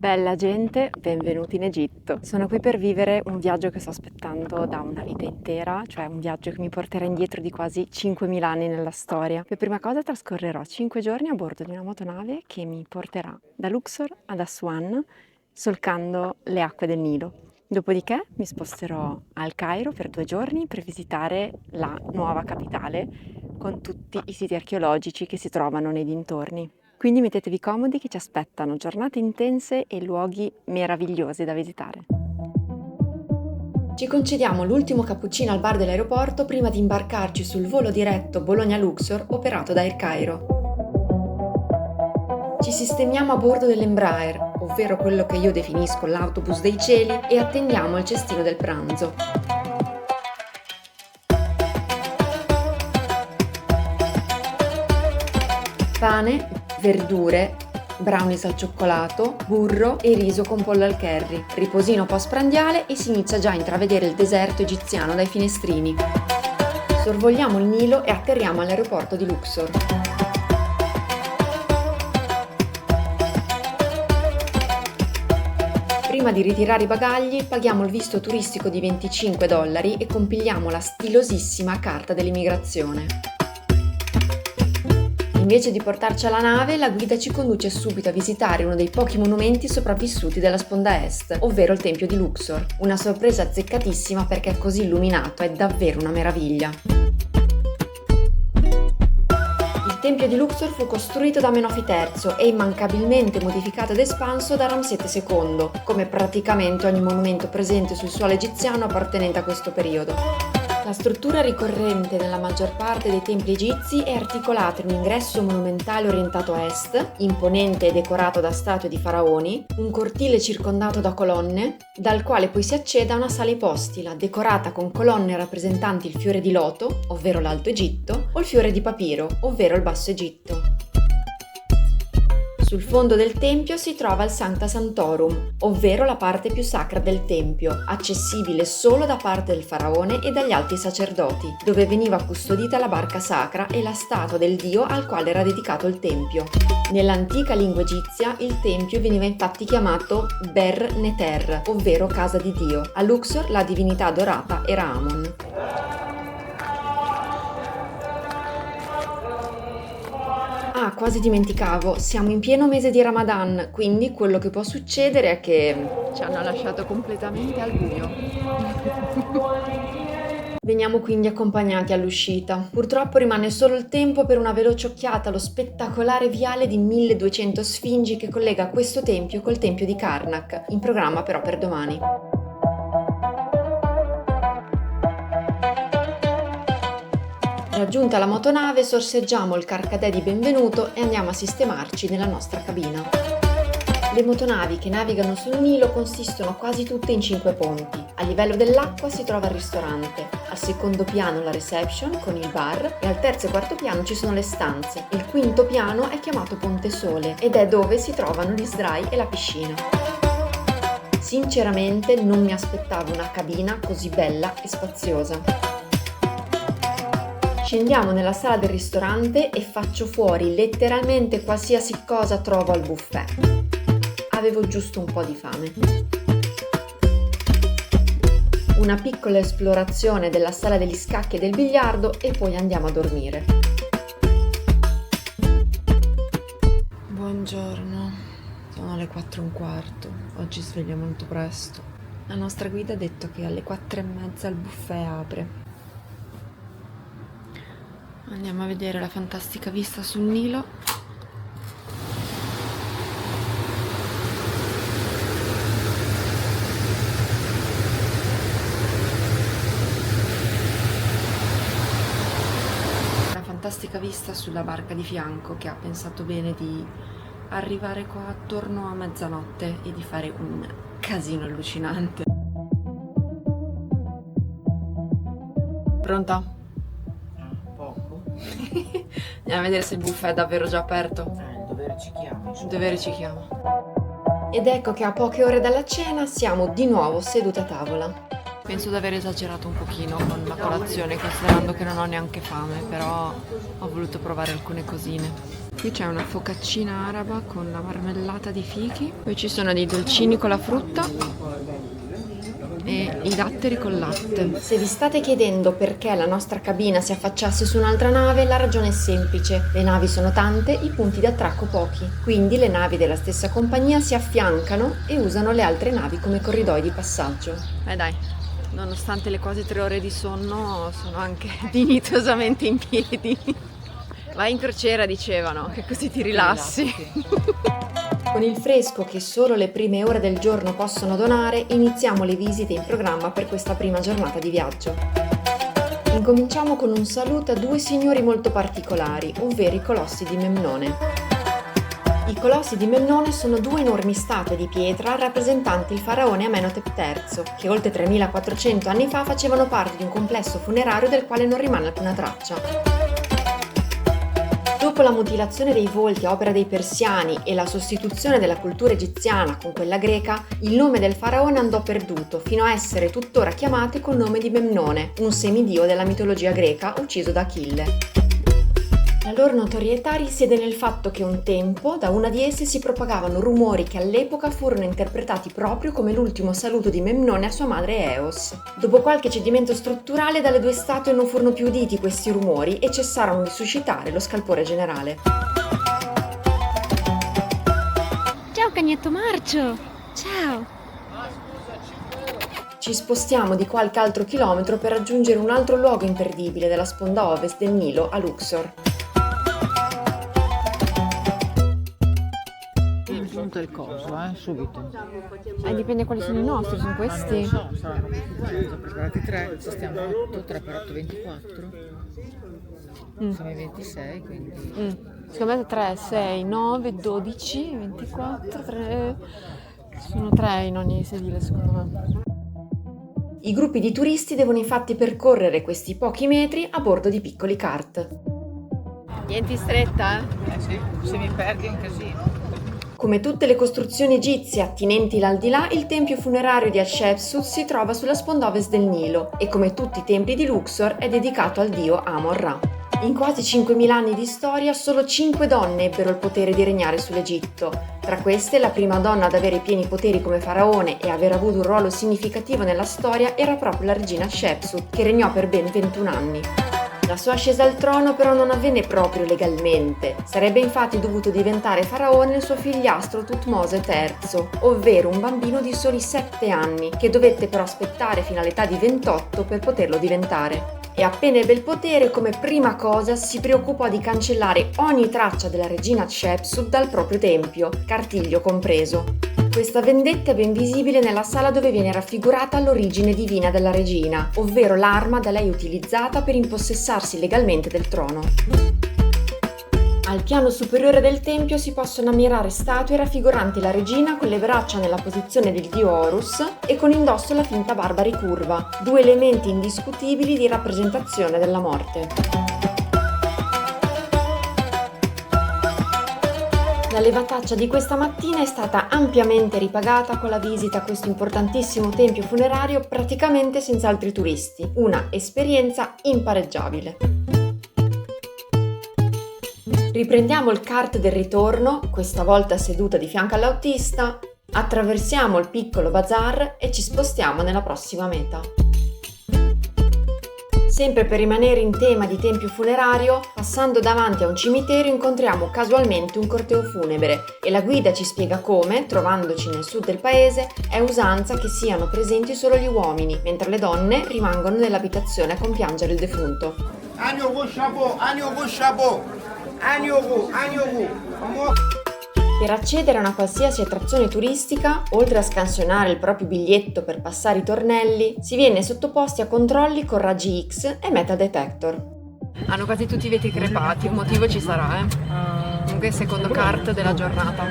Bella gente, benvenuti in Egitto. Sono qui per vivere un viaggio che sto aspettando da una vita intera, cioè un viaggio che mi porterà indietro di quasi 5.000 anni nella storia. Per prima cosa trascorrerò 5 giorni a bordo di una motonave che mi porterà da Luxor ad Aswan, solcando le acque del Nilo. Dopodiché mi sposterò al Cairo per 2 giorni per visitare la nuova capitale con tutti i siti archeologici che si trovano nei dintorni. Quindi mettetevi comodi che ci aspettano giornate intense e luoghi meravigliosi da visitare. Ci concediamo l'ultimo cappuccino al bar dell'aeroporto prima di imbarcarci sul volo diretto Bologna-Luxor operato da Air Cairo. Ci sistemiamo a bordo dell'Embraer, ovvero quello che io definisco l'autobus dei cieli, e attendiamo il cestino del pranzo. Pane, verdure, brownies al cioccolato, burro e riso con pollo al curry. Riposino postprandiale e si inizia già a intravedere il deserto egiziano dai finestrini. Sorvoliamo il Nilo e atterriamo all'aeroporto di Luxor. Prima di ritirare i bagagli, paghiamo il visto turistico di $25 e compiliamo la stilosissima carta dell'immigrazione. Invece di portarci alla nave, la guida ci conduce subito a visitare uno dei pochi monumenti sopravvissuti della sponda est, ovvero il Tempio di Luxor. Una sorpresa azzeccatissima perché è così illuminato, è davvero una meraviglia. Il Tempio di Luxor fu costruito da Menofi III e immancabilmente modificato ed espanso da Ramsete II, come praticamente ogni monumento presente sul suolo egiziano appartenente a questo periodo. La struttura ricorrente nella maggior parte dei templi egizi è articolata in un ingresso monumentale orientato a est, imponente e decorato da statue di faraoni, un cortile circondato da colonne, dal quale poi si accede a una sala ipostila, decorata con colonne rappresentanti il fiore di loto, ovvero l'Alto Egitto, o il fiore di papiro, ovvero il Basso Egitto. Sul fondo del tempio si trova il Sancta Sanctorum, ovvero la parte più sacra del tempio, accessibile solo da parte del faraone e dagli alti sacerdoti, dove veniva custodita la barca sacra e la statua del dio al quale era dedicato il tempio. Nell'antica lingua egizia il tempio veniva infatti chiamato Ber Neter, ovvero casa di Dio. A Luxor la divinità adorata era Amon. Ah, quasi dimenticavo, siamo in pieno mese di Ramadan, quindi quello che può succedere è che Ci hanno lasciato completamente al buio. veniamo quindi accompagnati all'uscita. Purtroppo rimane solo il tempo per una veloce occhiata allo spettacolare viale di 1200 sfingi che collega questo tempio col tempio di Karnak, in programma però per domani. Raggiunta la motonave, sorseggiamo il carcadè di benvenuto e andiamo a sistemarci nella nostra cabina. Le motonavi che navigano sul Nilo consistono quasi tutte in 5 ponti. A livello dell'acqua si trova il ristorante, al secondo piano la reception con il bar e al terzo e quarto piano ci sono le stanze. Il quinto piano è chiamato Ponte Sole ed è dove si trovano gli sdrai e la piscina. Sinceramente non mi aspettavo una cabina così bella e spaziosa. Scendiamo nella sala del ristorante e faccio fuori letteralmente qualsiasi cosa trovo al buffet. Avevo giusto un po' di fame. Una piccola esplorazione della sala degli scacchi e del biliardo e poi andiamo a dormire. Buongiorno, sono le 4:15, oggi sveglio molto presto. La nostra guida ha detto che alle 4:30 il buffet apre. Andiamo a vedere la fantastica vista sul Nilo. La fantastica vista sulla barca di fianco che ha pensato bene di arrivare qua attorno a mezzanotte e di fare un casino allucinante. Pronta? Andiamo a vedere se il buffet è davvero già aperto. Il dovere ci chiama. Il dovere ci chiama. Ed ecco che a poche ore dalla cena siamo di nuovo seduti a tavola. Penso di aver esagerato un pochino con la colazione, considerando che non ho neanche fame, però ho voluto provare alcune cosine. Qui c'è una focaccina araba con la marmellata di fichi, poi ci sono dei dolcini con la frutta e i datteri col latte. Se vi state chiedendo perché la nostra cabina si affacciasse su un'altra nave, la ragione è semplice. Le navi sono tante, i punti di attracco pochi. Quindi le navi della stessa compagnia si affiancano e usano le altre navi come corridoi di passaggio. Dai, nonostante le quasi 3 ore di sonno, sono anche dignitosamente in piedi. Vai in crociera, dicevano, che così ti rilassi. Con il fresco che solo le prime ore del giorno possono donare, iniziamo le visite in programma per questa prima giornata di viaggio. Incominciamo con un saluto a 2 signori molto particolari, ovvero i Colossi di Memnone. I Colossi di Memnone sono 2 enormi statue di pietra rappresentanti il faraone Amenhotep III, che oltre 3400 anni fa facevano parte di un complesso funerario del quale non rimane alcuna traccia. Dopo la mutilazione dei volti a opera dei persiani e la sostituzione della cultura egiziana con quella greca, il nome del faraone andò perduto fino a essere tuttora chiamato col nome di Memnone, un semidio della mitologia greca ucciso da Achille. La loro notorietà risiede nel fatto che un tempo da una di esse si propagavano rumori che all'epoca furono interpretati proprio come l'ultimo saluto di Memnone a sua madre Eos. Dopo qualche cedimento strutturale, dalle 2 statue non furono più uditi questi rumori e cessarono di suscitare lo scalpore generale. Ciao cagnetto marcio! Ciao! Ci spostiamo di qualche altro chilometro per raggiungere un altro luogo imperdibile della sponda ovest del Nilo a Luxor. Punto il coso, subito. Dipende quali sono i nostri, sono questi? Non so, saranno già preparati 3, ci stiamo 8, 3 per 8, 24. Siamo ai 26, quindi... Secondo me 3, 6, 9, 12, 24, 3... Sono 3 in ogni sedile, secondo me. I gruppi di turisti devono infatti percorrere questi pochi metri a bordo di piccoli kart. Niente in stretta, sì, se mi perdi è un casino. Come tutte le costruzioni egizie attinenti l'aldilà, il tempio funerario di Hatshepsut si trova sulla sponda ovest del Nilo e, come tutti i templi di Luxor, è dedicato al dio Amon-Ra. In quasi 5.000 anni di storia, solo 5 donne ebbero il potere di regnare sull'Egitto. Tra queste, la prima donna ad avere pieni poteri come faraone e aver avuto un ruolo significativo nella storia era proprio la regina Hatshepsut, che regnò per ben 21 anni. La sua ascesa al trono però non avvenne proprio legalmente. Sarebbe infatti dovuto diventare faraone il suo figliastro Thutmose III, ovvero un bambino di soli 7 anni, che dovette però aspettare fino all'età di 28 per poterlo diventare. E appena ebbe il potere, come prima cosa si preoccupò di cancellare ogni traccia della regina Hatshepsut dal proprio tempio, Cartiglio compreso. Questa vendetta è ben visibile nella sala dove viene raffigurata l'origine divina della regina, ovvero l'arma da lei utilizzata per impossessarsi legalmente del trono. Al piano superiore del tempio si possono ammirare statue raffiguranti la regina con le braccia nella posizione del dio Horus e con indosso la finta barba ricurva, 2 elementi indiscutibili di rappresentazione della morte. La levataccia di questa mattina è stata ampiamente ripagata con la visita a questo importantissimo tempio funerario praticamente senza altri turisti, una esperienza impareggiabile. Riprendiamo il kart del ritorno, questa volta seduta di fianco all'autista, attraversiamo il piccolo bazar e ci spostiamo nella prossima meta. Sempre per rimanere in tema di tempio funerario, passando davanti a un cimitero incontriamo casualmente un corteo funebre e la guida ci spiega come, trovandoci nel sud del paese, è usanza che siano presenti solo gli uomini, mentre le donne rimangono nell'abitazione a compiangere il defunto. Per accedere a una qualsiasi attrazione turistica, oltre a scansionare il proprio biglietto per passare i tornelli, si viene sottoposti a controlli con raggi X e metal detector. Hanno quasi tutti i vetri crepati, un motivo ci sarà, Comunque il secondo kart della giornata.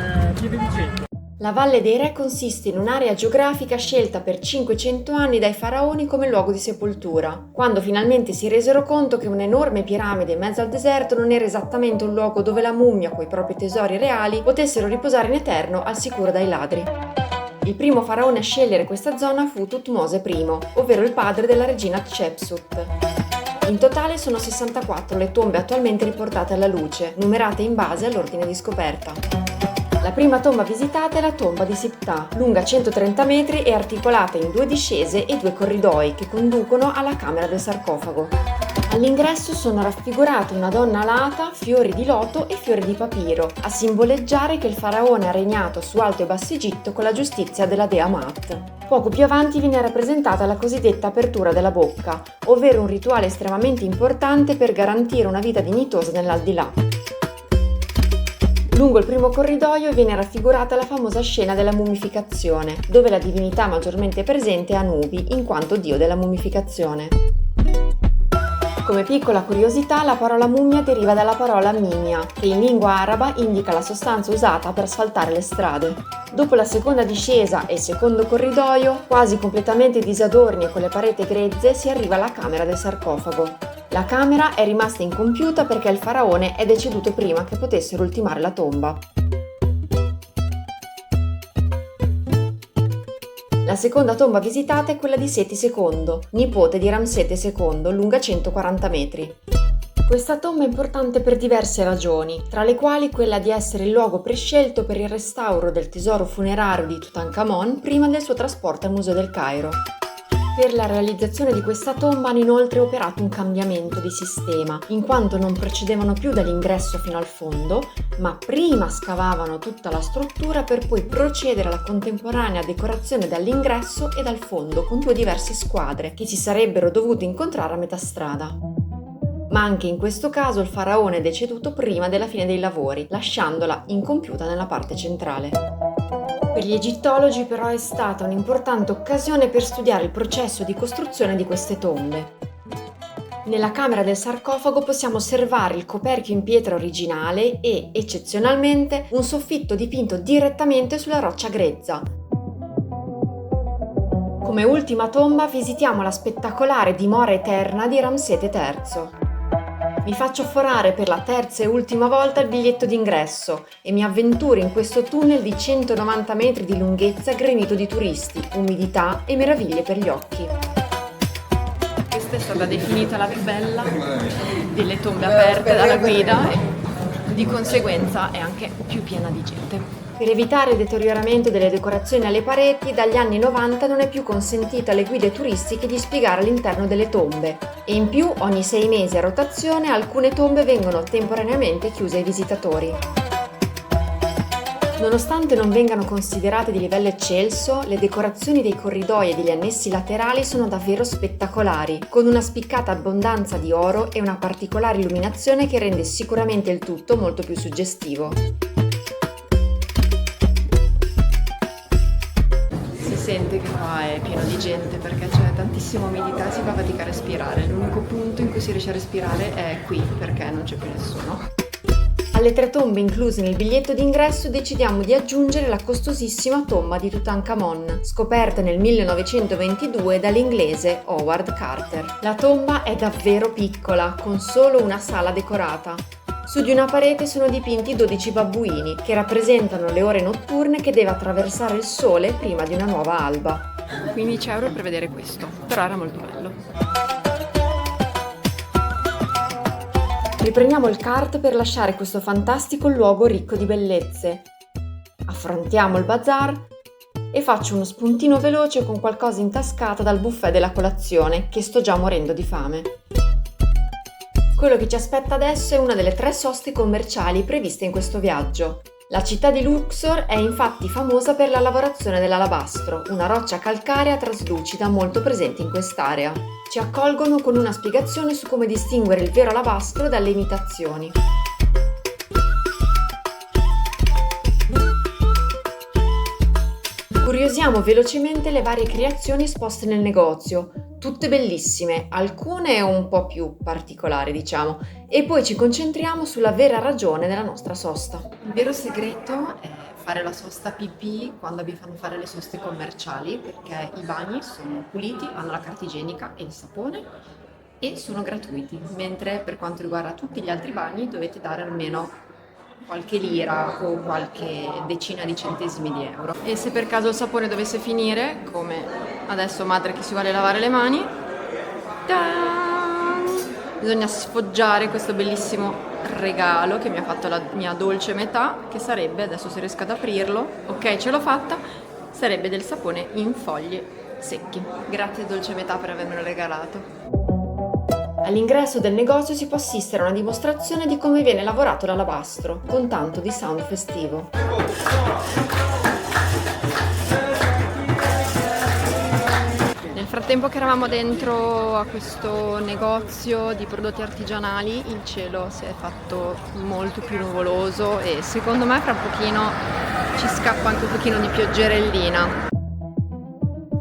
La Valle dei Re consiste in un'area geografica scelta per 500 anni dai faraoni come luogo di sepoltura, quando finalmente si resero conto che un'enorme piramide in mezzo al deserto non era esattamente un luogo dove la mummia con i propri tesori reali potessero riposare in eterno al sicuro dai ladri. Il primo faraone a scegliere questa zona fu Thutmose I, ovvero il padre della regina Hatshepsut. In totale sono 64 le tombe attualmente riportate alla luce, numerate in base all'ordine di scoperta. La prima tomba visitata è la tomba di Siptah, lunga 130 metri e articolata in 2 discese e 2 corridoi che conducono alla camera del sarcofago. All'ingresso sono raffigurate una donna alata, fiori di loto e fiori di papiro, a simboleggiare che il faraone ha regnato su Alto e Basso Egitto con la giustizia della dea Maat. Poco più avanti viene rappresentata la cosiddetta apertura della bocca, ovvero un rituale estremamente importante per garantire una vita dignitosa nell'aldilà. Lungo il primo corridoio viene raffigurata la famosa scena della mummificazione, dove la divinità maggiormente presente è Anubi, in quanto dio della mummificazione. Come piccola curiosità, la parola mummia deriva dalla parola mimia, che in lingua araba indica la sostanza usata per asfaltare le strade. Dopo la seconda discesa e il secondo corridoio, quasi completamente disadorni e con le pareti grezze, si arriva alla camera del sarcofago. La camera è rimasta incompiuta perché il faraone è deceduto prima che potessero ultimare la tomba. La seconda tomba visitata è quella di Seti II, nipote di Ramsete II, lunga 140 metri. Questa tomba è importante per diverse ragioni, tra le quali quella di essere il luogo prescelto per il restauro del tesoro funerario di Tutankhamon prima del suo trasporto al Museo del Cairo. Per la realizzazione di questa tomba hanno inoltre operato un cambiamento di sistema, in quanto non procedevano più dall'ingresso fino al fondo, ma prima scavavano tutta la struttura per poi procedere alla contemporanea decorazione dall'ingresso e dal fondo con 2 diverse squadre che si sarebbero dovute incontrare a metà strada. Ma anche in questo caso il faraone è deceduto prima della fine dei lavori, lasciandola incompiuta nella parte centrale. Per gli egittologi però è stata un'importante occasione per studiare il processo di costruzione di queste tombe. Nella camera del sarcofago possiamo osservare il coperchio in pietra originale e, eccezionalmente, un soffitto dipinto direttamente sulla roccia grezza. Come ultima tomba visitiamo la spettacolare dimora eterna di Ramsete III. Mi faccio forare per la terza e ultima volta il biglietto d'ingresso e mi avventuro in questo tunnel di 190 metri di lunghezza gremito di turisti, umidità e meraviglie per gli occhi. Questa è stata definita la più bella delle tombe aperte dalla guida e di conseguenza è anche più piena di gente. Per evitare il deterioramento delle decorazioni alle pareti, dagli anni 90 non è più consentito alle guide turistiche di spiegare all'interno delle tombe e in più ogni 6 mesi a rotazione alcune tombe vengono temporaneamente chiuse ai visitatori. Nonostante non vengano considerate di livello eccelso, le decorazioni dei corridoi e degli annessi laterali sono davvero spettacolari, con una spiccata abbondanza di oro e una particolare illuminazione che rende sicuramente il tutto molto più suggestivo. Sente che qua è pieno di gente perché c'è tantissima umidità e si fa fatica a respirare. L'unico punto in cui si riesce a respirare è qui perché non c'è più nessuno. Alle 3 tombe incluse nel biglietto d'ingresso decidiamo di aggiungere la costosissima tomba di Tutankhamon, scoperta nel 1922 dall'inglese Howard Carter. La tomba è davvero piccola, con solo una sala decorata. Su di una parete sono dipinti 12 babbuini, che rappresentano le ore notturne che deve attraversare il sole prima di una nuova alba. 15 euro per vedere questo, però era molto bello. Riprendiamo il kart per lasciare questo fantastico luogo ricco di bellezze. Affrontiamo il bazar e faccio uno spuntino veloce con qualcosa in tascata dal buffet della colazione, che sto già morendo di fame. Quello che ci aspetta adesso è una delle 3 soste commerciali previste in questo viaggio. La città di Luxor è infatti famosa per la lavorazione dell'alabastro, una roccia calcarea traslucida molto presente in quest'area. Ci accolgono con una spiegazione su come distinguere il vero alabastro dalle imitazioni. Curiosiamo velocemente le varie creazioni esposte nel negozio, tutte bellissime, alcune un po' più particolari diciamo, e poi ci concentriamo sulla vera ragione della nostra sosta. Il vero segreto è fare la sosta pipì quando vi fanno fare le soste commerciali perché i bagni sono puliti, hanno la carta igienica e il sapone e sono gratuiti, mentre per quanto riguarda tutti gli altri bagni dovete dare almeno qualche lira o qualche decina di centesimi di euro. E se per caso il sapone dovesse finire, come adesso madre che si vuole lavare le mani, Bisogna sfoggiare questo bellissimo regalo che mi ha fatto la mia dolce metà, che sarebbe, adesso se riesco ad aprirlo, ok, ce l'ho fatta, sarebbe del sapone in foglie secchi. Grazie dolce metà per avermelo regalato. All'ingresso del negozio si può assistere a una dimostrazione di come viene lavorato l'alabastro, con tanto di sound festivo. Nel frattempo che eravamo dentro a questo negozio di prodotti artigianali, il cielo si è fatto molto più nuvoloso e secondo me fra un pochino ci scappa anche un pochino di pioggerellina.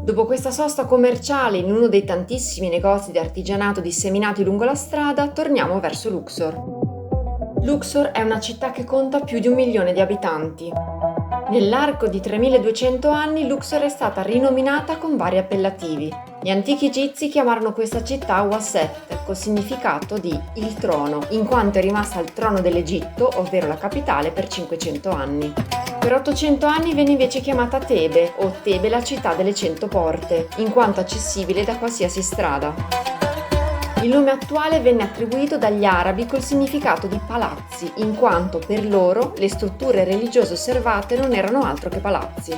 Dopo questa sosta commerciale in uno dei tantissimi negozi di artigianato disseminati lungo la strada, torniamo verso Luxor. Luxor è una città che conta più di 1 milione di abitanti. Nell'arco di 3200 anni Luxor è stata rinominata con vari appellativi. Gli antichi egizi chiamarono questa città Waset, col significato di il trono, in quanto è rimasta al trono dell'Egitto, ovvero la capitale, per 500 anni. Per 800 anni venne invece chiamata Tebe, o Tebe la città delle 100 porte, in quanto accessibile da qualsiasi strada. Il nome attuale venne attribuito dagli arabi col significato di palazzi, in quanto per loro le strutture religiose osservate non erano altro che palazzi.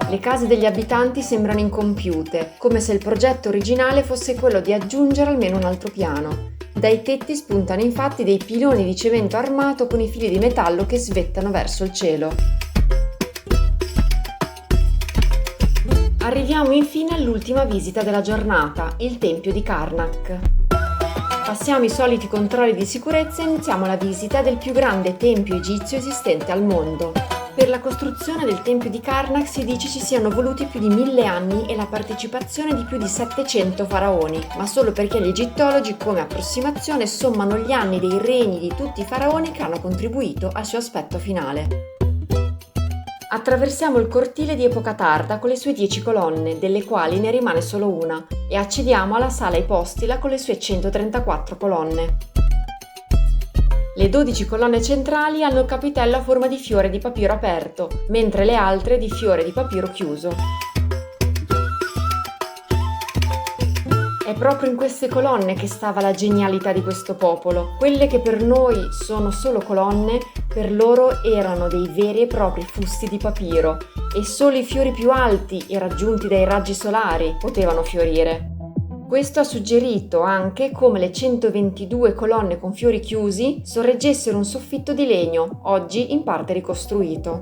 Le case degli abitanti sembrano incompiute, come se il progetto originale fosse quello di aggiungere almeno un altro piano. Dai tetti spuntano infatti dei piloni di cemento armato con i fili di metallo che svettano verso il cielo. Arriviamo infine all'ultima visita della giornata, il Tempio di Karnak. Passiamo i soliti controlli di sicurezza e iniziamo la visita del più grande tempio egizio esistente al mondo. Per la costruzione del Tempio di Karnak si dice ci siano voluti più di 1000 anni e la partecipazione di più di 700 faraoni, ma solo perché gli egittologi come approssimazione sommano gli anni dei regni di tutti i faraoni che hanno contribuito al suo aspetto finale. Attraversiamo il cortile di epoca tarda con le sue 10 colonne, delle quali ne rimane solo una, e accediamo alla sala ipostila con le sue 134 colonne. Le 12 colonne centrali hanno il capitello a forma di fiore di papiro aperto, mentre le altre di fiore di papiro chiuso. È proprio in queste colonne che stava la genialità di questo popolo. Quelle che per noi sono solo colonne, per loro erano dei veri e propri fusti di papiro, e solo i fiori più alti e raggiunti dai raggi solari potevano fiorire. Questo ha suggerito anche come le 122 colonne con fiori chiusi sorreggessero un soffitto di legno, oggi in parte ricostruito.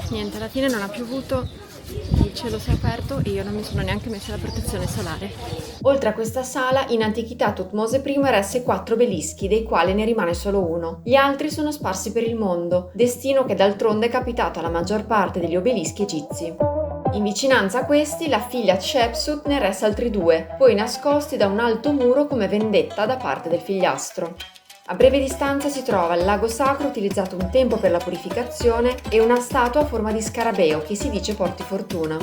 Niente, alla fine non ha piovuto, il cielo si è aperto e io non mi sono neanche messa la protezione solare. Oltre a questa sala, in antichità Tutmose I eresse 4 obelischi, dei quali ne rimane solo uno. Gli altri sono sparsi per il mondo, destino che d'altronde è capitato alla maggior parte degli obelischi egizi. In vicinanza a questi, la figlia Hatshepsut ne eresse altri 2, poi nascosti da un alto muro come vendetta da parte del figliastro. A breve distanza si trova il lago sacro utilizzato un tempo per la purificazione e una statua a forma di scarabeo che si dice porti fortuna.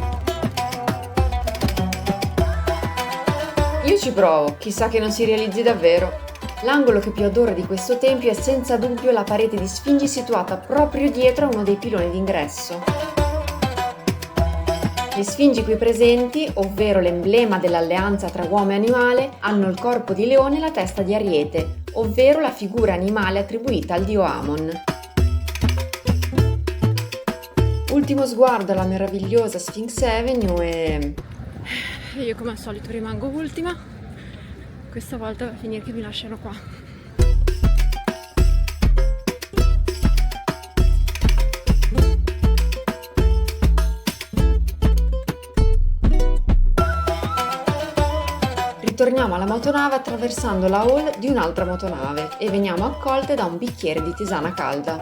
Io ci provo, chissà che non si realizzi davvero. L'angolo che più adoro di questo tempio è senza dubbio la parete di sfingi situata proprio dietro a uno dei piloni d'ingresso. Le sfingi qui presenti, ovvero l'emblema dell'alleanza tra uomo e animale, hanno il corpo di leone e la testa di ariete, ovvero la figura animale attribuita al dio Amon. Ultimo sguardo alla meravigliosa Sphinx Avenue e io come al solito rimango ultima. Questa volta va a finire che mi lasciano qua. Torniamo alla motonave attraversando la hall di un'altra motonave e veniamo accolte da un bicchiere di tisana calda.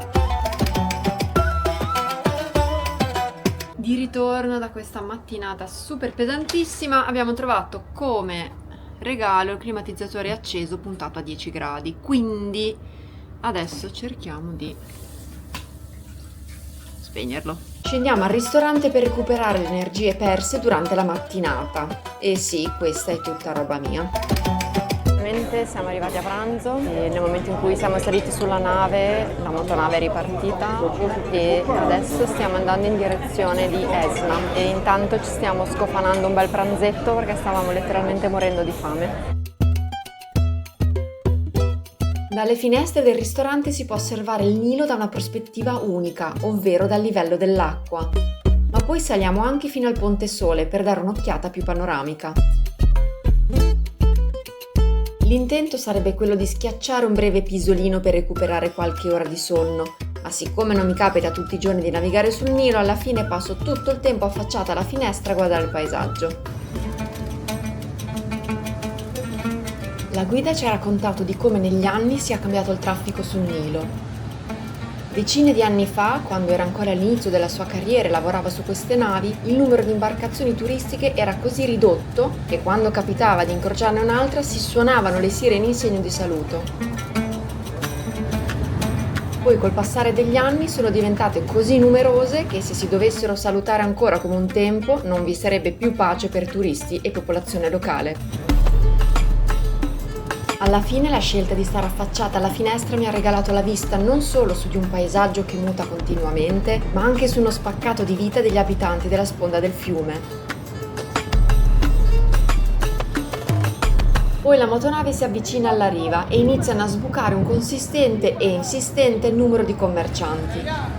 Di ritorno da questa mattinata super pesantissima abbiamo trovato come regalo il climatizzatore acceso puntato a 10 gradi, quindi adesso cerchiamo di spegnerlo. Scendiamo al ristorante per recuperare le energie perse durante la mattinata. E sì, questa è tutta roba mia. finalmente siamo arrivati a pranzo e nel momento in cui siamo saliti sulla nave, la motonave è ripartita e adesso stiamo andando in direzione di Esna e intanto ci stiamo scofanando un bel pranzetto perché stavamo letteralmente morendo di fame. Dalle finestre del ristorante si può osservare il Nilo da una prospettiva unica, ovvero dal livello dell'acqua. Ma poi saliamo anche fino al Ponte Sole per dare un'occhiata più panoramica. L'intento sarebbe quello di schiacciare un breve pisolino per recuperare qualche ora di sonno, ma siccome non mi capita tutti i giorni di navigare sul Nilo, alla fine passo tutto il tempo affacciata alla finestra a guardare il paesaggio. La guida ci ha raccontato di come negli anni sia cambiato il traffico sul Nilo. Decine di anni fa, quando era ancora all'inizio della sua carriera e lavorava su queste navi, il numero di imbarcazioni turistiche era così ridotto che quando capitava di incrociarne un'altra si suonavano le sirene in segno di saluto. Poi col passare degli anni sono diventate così numerose che se si dovessero salutare ancora come un tempo non vi sarebbe più pace per turisti e popolazione locale. Alla fine la scelta di stare affacciata alla finestra mi ha regalato la vista non solo su di un paesaggio che muta continuamente, ma anche su uno spaccato di vita degli abitanti della sponda del fiume. Poi la motonave si avvicina alla riva e iniziano a sbucare un consistente e insistente numero di commercianti.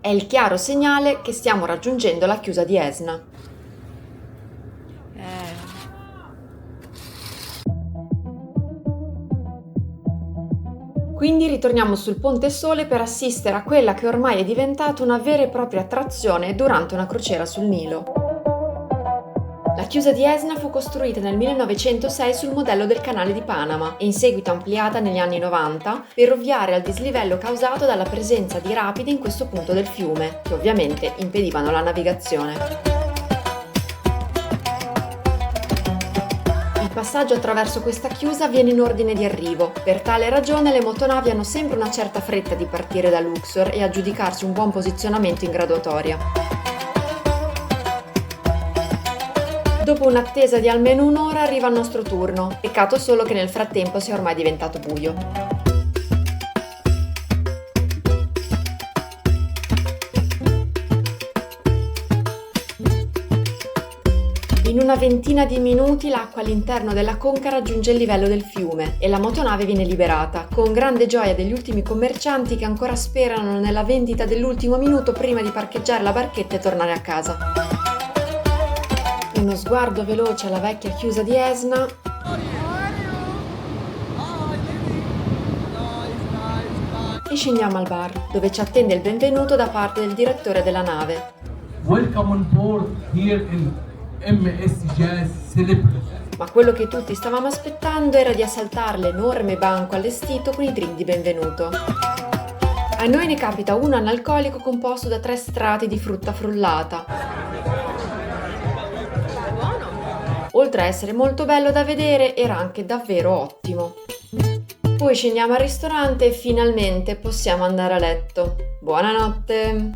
È il chiaro segnale che stiamo raggiungendo la chiusa di Esna. Quindi ritorniamo sul Ponte Sole per assistere a quella che ormai è diventata una vera e propria attrazione durante una crociera sul Nilo. La chiusa di Esna fu costruita nel 1906 sul modello del canale di Panama e in seguito ampliata negli anni 90 per ovviare al dislivello causato dalla presenza di rapidi in questo punto del fiume, che ovviamente impedivano la navigazione. Il passaggio attraverso questa chiusa avviene in ordine di arrivo. Per tale ragione le motonavi hanno sempre una certa fretta di partire da Luxor e aggiudicarsi un buon posizionamento in graduatoria. Dopo un'attesa di almeno un'ora arriva il nostro turno, peccato solo che nel frattempo sia ormai diventato buio. In una ventina di minuti l'acqua all'interno della conca raggiunge il livello del fiume e la motonave viene liberata, con grande gioia degli ultimi commercianti che ancora sperano nella vendita dell'ultimo minuto prima di parcheggiare la barchetta e tornare a casa. Uno sguardo veloce alla vecchia chiusa di Esna e scendiamo al bar, dove ci attende il benvenuto da parte del direttore della nave. Welcome on board here in MS Jazz Celebrity. Ma quello che tutti stavamo aspettando era di assaltare l'enorme banco allestito con i drink di benvenuto. A noi ne capita uno analcolico composto da 3 strati di frutta frullata. Oltre a essere molto bello da vedere, era anche davvero ottimo. Poi scendiamo al ristorante e finalmente possiamo andare a letto. Buonanotte!